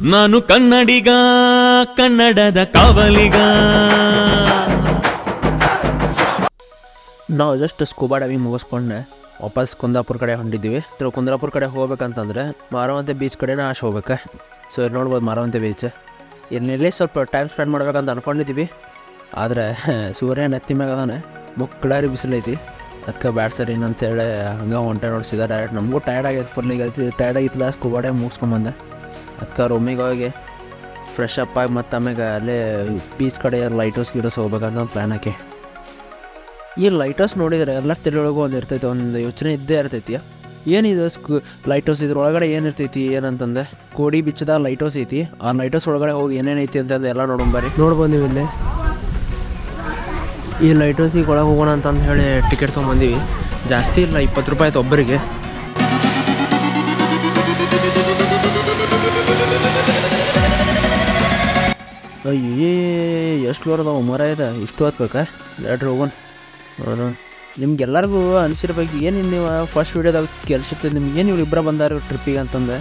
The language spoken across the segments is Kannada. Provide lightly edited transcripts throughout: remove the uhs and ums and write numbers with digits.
ನಾನು ಕನ್ನಡಿಗ, ಕನ್ನಡದ ಕಾವಲಿಗ. ನಾವು ಜಸ್ಟ್ ಸ್ಕೂಬಾ ಡೈವಿಂಗ್ ಮುಗಿಸ್ಕೊಂಡೆ ವಾಪಸ್ ಕುಂದಾಪುರ ಕಡೆ ಹೊಂಟಿದ್ದೀವಿ. ಕುಂದಾಪುರ ಕಡೆ ಹೋಗ್ಬೇಕಂತಂದರೆ ಮಾರವಂತೆ ಬೀಚ್ ಕಡೆನೇ ಆಶೆ ಹೋಗ್ಬೇಕು. ಸೊ ಇಲ್ಲಿ ನೋಡ್ಬೋದು ಮಾರವಂತೆ ಬೀಚ್. ಇಲ್ಲೇ ಸ್ವಲ್ಪ ಟೈಮ್ ಸ್ಪೆಂಡ್ ಮಾಡ್ಬೇಕಂತ ಅಂದ್ಕೊಂಡಿದ್ದೀವಿ. ಆದರೆ ಸೂರ್ಯ ನೆತ್ತಿ ಮ್ಯಾಗ ಅದಾನೆ, ಮುಕ್ಕಳಾರಿ ಬಿಸಿಲೈತಿ. ಅದಕ್ಕೆ ಬ್ಯಾಡ್ ಸರಿ ಅಂತೇಳಿ ಹಂಗೆ ಹೊಂಟೆ ನೋಡ್ಸಿದ ಡೈರೆಕ್ಟ್. ನಮಗೂ ಟಯರ್ಡ್ ಆಗೈತೆ, ಫುಲ್ ಈಗ ಟಯರ್ಡ್ ಆಗಿತ್ತಲ್ಲ, ಸ್ಕೂಬಾ ಡೈವ್ ಮುಗಿಸ್ಕೊಂಬಂದೆ. ಅದಕ್ಕೆ ರೂಮಿಗೆ ಹೋಗಿ ಫ್ರೆಶ್ ಅಪ್ ಆಗಿ ಮತ್ತು ಆಮೇಲೆ ಅಲ್ಲೇ ಬೀಚ್ ಕಡೆ ಲೈಟ್ ಹೌಸ್ ಗಿಡಸ್ ಹೋಗ್ಬೇಕಂತ ಒಂದು ಪ್ಲ್ಯಾನ್ ಹಾಕಿ. ಈ ಲೈಟ್ ಹೌಸ್ ನೋಡಿದರೆ ಎಲ್ಲರ ತಲೆಯೊಳಗೂ ಒಂದು ಇರ್ತೈತಿ, ಒಂದು ಯೋಚನೆ ಇದ್ದೇ ಇರ್ತೈತಿ. ಏನಿದೆ ಲೈಟ್ ಹೌಸ್ ಇದ್ರೊಳಗಡೆ ಏನಿರ್ತೈತಿ ಏನಂತಂದೆ, ಕೋಡಿ ಬಿಚ್ಚದ ಲೈಟ್ ಹೌಸ್ ಐತಿ. ಆ ಲೈಟ್ ಹೌಸ್ ಒಳಗಡೆ ಹೋಗಿ ಏನೇನೈತಿ ಅಂತಂದು ಎಲ್ಲ ನೋಡೋಂಬರಿ. ನೋಡ್ಬೋದು ನೀವು ಇಲ್ಲಿ ಈ ಲೈಟ್ ಹೌಸಿಗೆ ಒಳಗೆ ಹೋಗೋಣ ಅಂತಂದು ಹೇಳಿ ಟಿಕೆಟ್ ತೊಗೊಂಬಂದೀವಿ. ಜಾಸ್ತಿ ಇಲ್ಲ, 20 ರೂಪಾಯಿ ಆಯ್ತು ಒಬ್ಬರಿಗೆ. ಅಯ್ಯೇ ಎಷ್ಟು ಫ್ಲೋರ್ ಅದಾವ ಮರ ಇದೆ, ಇಷ್ಟು ಹತ್ಬೇಕಾ? ಲೇಟ್ರ್ ಹೋಗೋಣ. ನಿಮ್ಗೆಲ್ಲರಿಗೂ ಅನಿಸಿರ್ಬೇಕು, ಏನು ನೀವು ಫಸ್ಟ್ ವೀಡಿಯೋದಾಗ ಕೆಲ್ಸಿರ್ತದೆ ನಿಮ್ಗೇನು ಇವ್ರು ಇಬ್ಬರ ಬಂದಾರ ಟ್ರಿಪ್ಪಿಗೆ ಅಂತಂದೆ.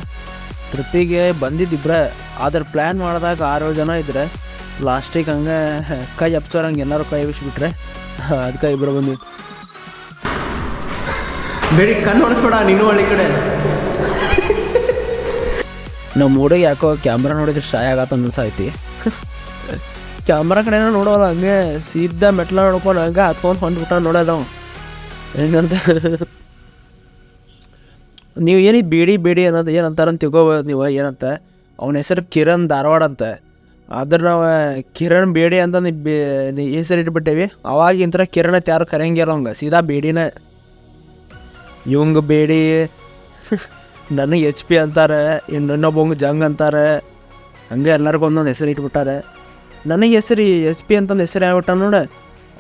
ಟ್ರಿಪ್ಪಿಗೆ ಬಂದಿದ್ದಿಬ್ರೆ, ಆದ್ರೆ ಪ್ಲ್ಯಾನ್ ಮಾಡಿದಾಗ 6-7 ಜನ ಇದ್ದರೆ ಲಾಸ್ಟಿಗೆ ಹಂಗೆ ಕೈ ಹಪ್ಸೋರು ಹಂಗೆ ಎಲ್ಲರೂ ಕೈ ಬಿಸಿಬಿಟ್ರೆ ಅದಕ್ಕೆ ಇಬ್ಬರು ಬಂದ್ವಿ. ಬೇಡಿ ಕಣ್ಣು ಹೊಡಿಸ್ಬೇಡ ನೀನು ಒಳ್ಳೆ ಕಡೆ. ನಮ್ಮ ಹುಡುಗ ಯಾಕೋ ಕ್ಯಾಮ್ರಾ ನೋಡಿದ್ರೆ ಶಾಯ್ ಆಗತ್ತ ಅನ್ಸೈತಿ. ಕ್ಯಾಮ್ರಾ ಕಡೆನ ನೋಡೋಲ್ಲ, ಹಂಗೆ ಸೀದಾ ಮೆಟ್ಲ ನೋಡ್ಕೊಂಡು ಹಂಗೆ ಹತ್ಕೊಂಡು ಹೊಂದ್ಬಿಟ್ಟ ನೋಡೋದವ ಹೆಂಗಂತ. ನೀವು ಏನಿಗೆ ಬೇಡಿ ಅನ್ನೋದು ಏನಂತಾರಂತ ತಿಳ್ಕೊಬೋದು ನೀವು. ಏನಂತ ಅವನ ಹೆಸರು ಕಿರಣ್ ಧಾರವಾಡ ಅಂತ. ಆದ್ರೆ ನಾವು ಕಿರಣ್ ಬೇಡಿ ಅಂತ ಹೆಸರು ಇಟ್ಬಿಟ್ಟೇವಿ. ಅವಾಗಿಂತರ ಕಿರಣ್ ಯಾರು ಕರೆಯಂಗಿಲ್ಲ ಅವಂಗೆ, ಸೀದಾ ಬೇಡಿನ. ಇವಂಗೆ ಬೇಡಿ, ನನಗೆ HP ಅಂತಾರೆ, ಇನ್ನೊಬ್ಬಂಗೆ ಜಂಗ್ ಅಂತಾರೆ. ಹಂಗೆ ಎಲ್ಲರಿಗೂ ಒಂದೊಂದು ಹೆಸರು ಇಟ್ಬಿಟ್ಟಾರೆ. ನನಗೆ ಹೆಸರು SP ಅಂತಂದು ಹೆಸರು ಆಗ್ಬಿಟ್ಟ ನೋಡ.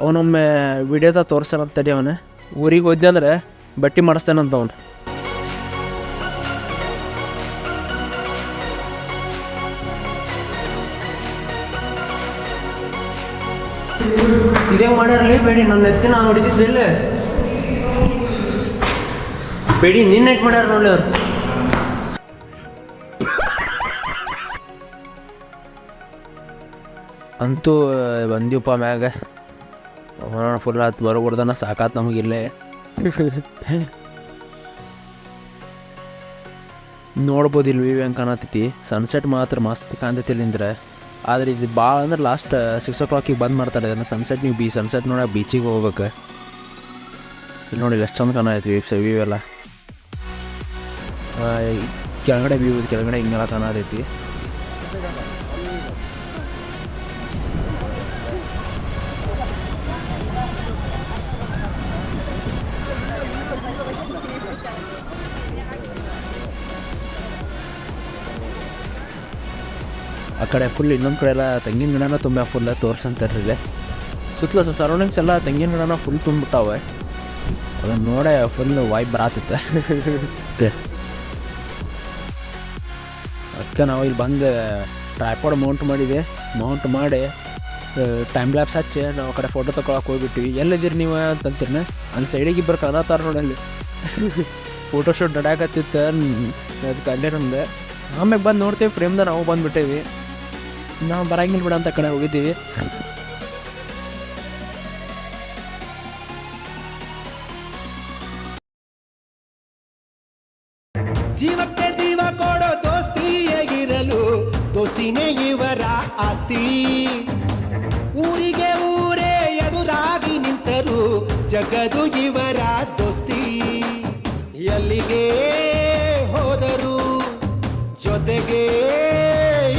ಅವನೊಮ್ಮೆ ವಿಡಿಯೋದಾಗ ತೋರಿಸ್ತಾನಂತಡಿ. ಅವನು ಊರಿಗೆ ಹೋದ್ದೆ ಅಂದರೆ ಬಟ್ಟೆ ಮಾಡಿಸ್ತಾನಂತ ಅವನು. ಇದೇ ಮಾಡ್ಯಾರಲೇ ಬೇಡಿ, ನನ್ನ ಎತ್ತಿ ನಾನು ಹೊಡಿತಿದ್ದಿಲ್ಲ. ಬೇಡಿ ನಿನ್ನ ನೆಟ್ ಮಾಡ್ಯಾರ ನೋಡಿ ಅವ್ರು. ಅಂತೂ ಬಂದೀವಪ್ಪ ಮ್ಯಾಗ. ಫುಲ್ ಆತು ಬರೋಬಿಡ್ದನ, ಸಾಕಾತು ನಮಗಿಲ್ಲೇ. ನೋಡ್ಬೋದು ಇಲ್ಲಿ ವ್ಯೂ ಹೆಂಗೆ ಕಾಣತೈತಿ. ಸನ್ಸೆಟ್ ಮಾತ್ರ ಮಸ್ತ್ ಕಾಣ್ತೈತಿ ಇಲ್ಲಿಂದ್ರೆ. ಆದರೆ ಇದು ಭಾಳ ಅಂದ್ರೆ ಲಾಸ್ಟ್ 6 o'clock ಬಂದ್ ಮಾಡ್ತಾರೆ ಇದನ್ನು. ಸನ್ಸೆಟ್ ನೀವು ಸನ್ಸೆಟ್ ನೋಡೋ ಬೀಚಿಗೆ ಹೋಗ್ಬೇಕು. ಇಲ್ಲಿ ನೋಡಿ ಎಷ್ಟು ಚಂದ ಕಾಣತೈತಿ ವ್ಯೂ ಎಲ್ಲ. ಕೆಳಗಡೆ ವ್ಯೂ ಕೆಳಗಡೆ ಹಿಂಗೆಲ್ಲ ಕಾಣತೈತಿ. ಆ ಕಡೆ ಫುಲ್ ಇನ್ನೊಂದು ಕಡೆ ಎಲ್ಲ ತೆಂಗಿನ ಗಿಡನ ತುಂಬ ಫುಲ್ಲ ತೋರ್ಸಂತಾರೆ. ಇಲ್ಲಿ ಸುತ್ತಲ ಸರೌಂಡಿಂಗ್ಸ್ ಎಲ್ಲ ತೆಂಗಿನ ಗಿಡನ ಫುಲ್ ತುಂಬಿಬಿಟ್ಟಾವೆ. ಅದನ್ನು ನೋಡೇ ಫುಲ್ ವೈಬ್ ಬರತ್ತೈತೆ. ಅದಕ್ಕೆ ನಾವು ಇಲ್ಲಿ ಬಂದು ಟ್ರೈಪಾಡ್ ಮೌಂಟ್ ಮಾಡಿ ಟೈಮ್ ಲ್ಯಾಪ್ಸ್ ಹಚ್ಚಿ ನಾವು ಆ ಕಡೆ ಫೋಟೋ ತೊಗೊಳಕ್ಕೆ ಹೋಗ್ಬಿಟ್ಟಿವಿ. ಎಲ್ಲಿದ್ದೀರಿ ನೀವು ಅಂತಂತೀರಿ. ಅಲ್ಲಿ ಸೈಡಿಗೆ ಇಬ್ಬರು ಕಾಣತ್ತಾರ ನೋಡಿ ಅಲ್ಲಿ. ಫೋಟೋಶೂಟ್ ನಡ್ಯಾಕತ್ತಿತ್ತು ಅದಕ್ಕೆ ಅಲ್ಲೇ ನಮ್ದು. ಆಮ್ಯಾಗ ಬಂದು ನೋಡ್ತೀವಿ ಫ್ರೇಮ್ದಾಗ ನಾವು ಬಂದುಬಿಟ್ಟೇವಿ. ನಾವು ಬರಂಗಿಲ್ಲ ಬಿಡ ಅಂತ ಕಡೆ ಹೋಗಿದ್ದೀವಿ. ಜೀವಕ್ಕೆ ಜೀವ ಕೊಡೋ ದೋಸ್ತಿಯಾಗಿರಲು ದೋಸ್ತಿನೇ ಇವರ ಆಸ್ತಿ. ಊರಿಗೆ ಊರೇ ಎದುರಾಗಿ ನಿಂತರು ಜಗದು ಇವರ ದೋಸ್ತಿ. ಎಲ್ಲಿಗೆ ಹೋದರು ಜೊತೆಗೆ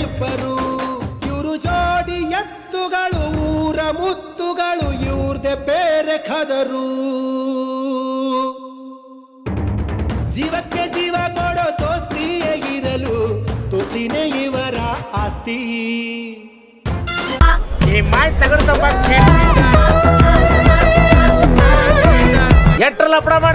ಇಬ್ಬರು. ಇವರು ಜೋಡಿ ಎತ್ತುಗಳು, ಊರ ಮುತ್ತುಗಳು, ಇವ್ರದೆ ಬೇರೆ ಖದರು. ಜೀವಕ್ಕೆ ಜೀವ ಕೊಡೋ ದೋಸ್ತಿಯಾಗಿರಲು ದೋಸ್ತಿನೇ ಇವರ ಆಸ್ತಿ. ಎಟ್ರಲ್ಲ ಪ್ರಮಾಣ